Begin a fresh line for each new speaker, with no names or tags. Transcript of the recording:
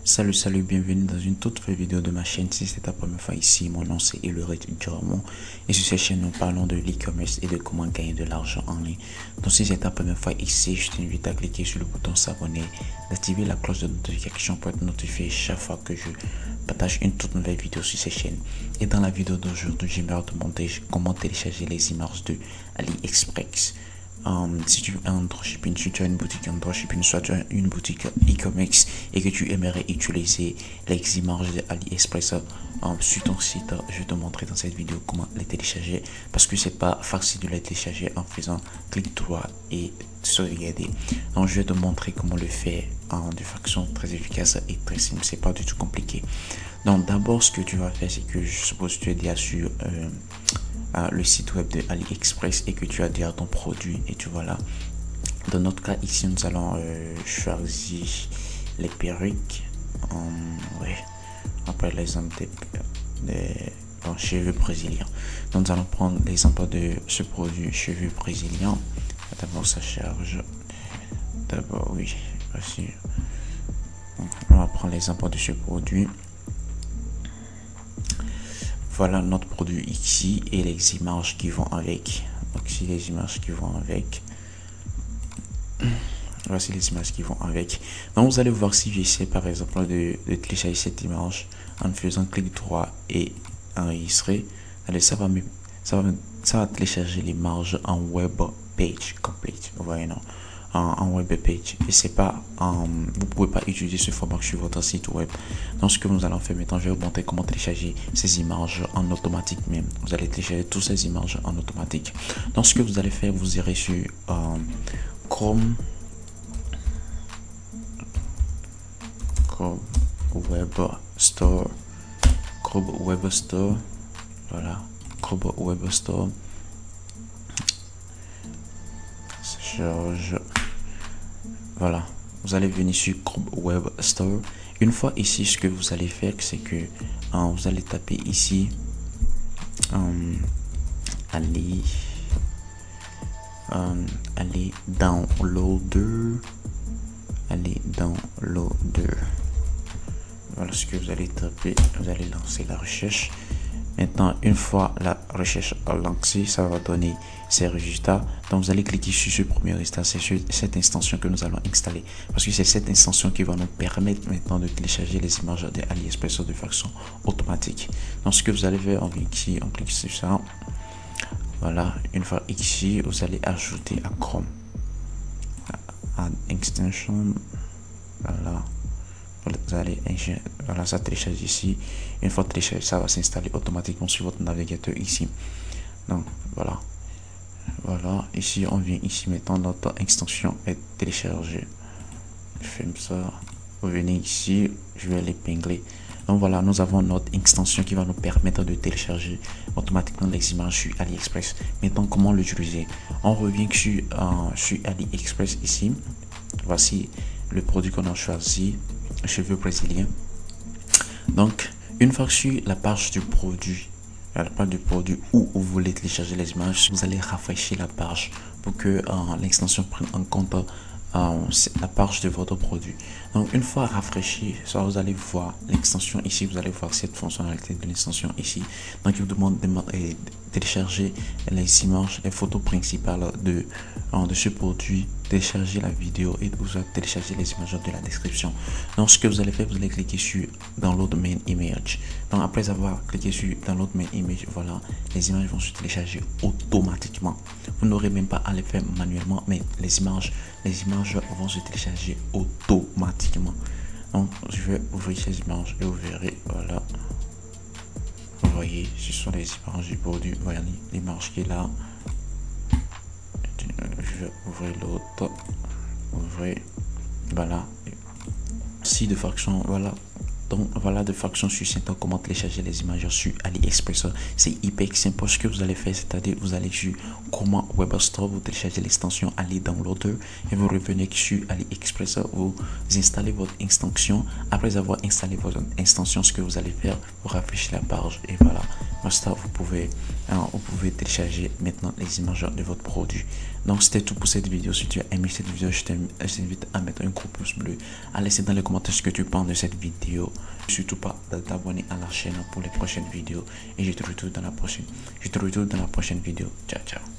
Salut, bienvenue dans une toute nouvelle vidéo de ma chaîne. Si c'est ta première fois ici, mon nom c'est Eloret Durand et sur cette chaîne nous parlons de l'e-commerce et de comment gagner de l'argent en ligne. Donc si c'est ta première fois ici, je t'invite à cliquer sur le bouton s'abonner, d'activer la cloche de notification pour être notifié chaque fois que je partage une toute nouvelle vidéo sur cette chaîne. Et dans la vidéo d'aujourd'hui, j'aimerais te montrer comment télécharger les images de AliExpress. Si tu as un dropshipping, si tu as une boutique en dropshipping, soit tu as une boutique e-commerce et que tu aimerais utiliser les images de AliExpress sur ton site, je vais te montrer dans cette vidéo comment les télécharger parce que c'est pas facile de les télécharger en faisant clic droit et sauvegarder. Donc je vais te montrer comment le faire de façon très efficace et très simple, c'est pas du tout compliqué. Donc d'abord ce que tu vas faire, c'est que je suppose que tu es déjà sur le site web de AliExpress et que tu as déjà ton produit et tu vois là. Dans notre cas ici nous allons choisir les perruques, ouais, après l'exemple des cheveux brésiliens. Donc nous allons prendre l'exemple de ce produit cheveux brésiliens. D'abord ça charge, d'abord oui, voici. On va prendre l'exemple de ce produit. Voilà notre produit ici et les images qui vont avec. Donc ici les images qui vont avec. Voici les images qui vont avec. Donc vous allez voir si j'essaie par exemple de télécharger cette image en faisant clic droit et enregistrer. Allez, ça va télécharger l'image en web page complete. Vous voyez non? En web page et c'est pas vous pouvez pas utiliser ce format sur votre site web. Donc ce que nous allons faire maintenant, je vais vous montrer comment télécharger ces images en automatique. Même vous allez télécharger toutes ces images en automatique. Donc ce que vous allez faire, vous irez sur Chrome Web Store, voilà, Chrome Web Store, charge. Voilà, vous allez venir sur Chrome Web Store. Une fois ici, ce que vous allez faire, c'est que vous allez taper ici allez downloader, voilà ce que vous allez taper. Vous allez lancer la recherche. Maintenant, une fois la recherche lancée, ça va donner ces résultats. Donc, vous allez cliquer sur ce premier résultat. C'est sur cette extension que nous allons installer. Parce que c'est cette extension qui va nous permettre maintenant de télécharger les images de AliExpress de façon automatique. Donc, ce que vous allez faire, on vient ici, on clique sur ça. Voilà, une fois ici, vous allez ajouter à Chrome. Add extension. Voilà. Vous allez, voilà, ça télécharge ici. Une fois téléchargé, ça va s'installer automatiquement sur votre navigateur ici. Donc voilà, ici on vient ici maintenant, notre extension est téléchargée. Je ferme ça, vous venez ici, je vais l'épingler. Donc voilà, nous avons notre extension qui va nous permettre de télécharger automatiquement les images sur AliExpress. Maintenant, comment l'utiliser? On revient sur AliExpress ici. Voici le produit qu'on a choisi, cheveux brésiliens. Donc une fois sur la page du produit, où vous voulez télécharger les images, vous allez rafraîchir la page pour que l'extension prenne en compte la page de votre produit. Donc une fois rafraîchi, ça vous allez voir l'extension ici, vous allez voir cette fonctionnalité de l'extension ici. Donc il vous demande de télécharger les images, les photos principales de ce produit, télécharger la vidéo et vous allez télécharger les images de la description. Donc ce que vous allez faire, vous allez cliquer sur download main image. Donc après avoir cliqué sur download main image, voilà, les images vont se télécharger automatiquement. Vous n'aurez même pas à les faire manuellement, mais les images vont se télécharger automatiquement. Donc je vais ouvrir ces images et vous verrez, voilà, vous voyez, ce sont les images du produit. Voyez l'image qui est là. Je vais ouvrir l'autre, voilà, si de façon, voilà. Donc voilà de façon succincte comment télécharger les images sur AliExpress. C'est hyper simple. Ce que vous allez faire, c'est-à-dire vous allez sur Chrome Web Store, vous téléchargez l'extension Ali Downloader et vous revenez sur AliExpress, vous installez votre extension. Après avoir installé votre extension, ce que vous allez faire, vous rafraîchissez la page et voilà, Basta, vous pouvez télécharger maintenant les images de votre produit. Donc c'était tout pour cette vidéo. Si tu as aimé cette vidéo, je t'invite à mettre un gros pouce bleu, à laisser dans les commentaires ce que tu penses de cette vidéo. Surtout pas de t'abonner à la chaîne pour les prochaines vidéos. Et je te retrouve dans la prochaine vidéo. Ciao, ciao.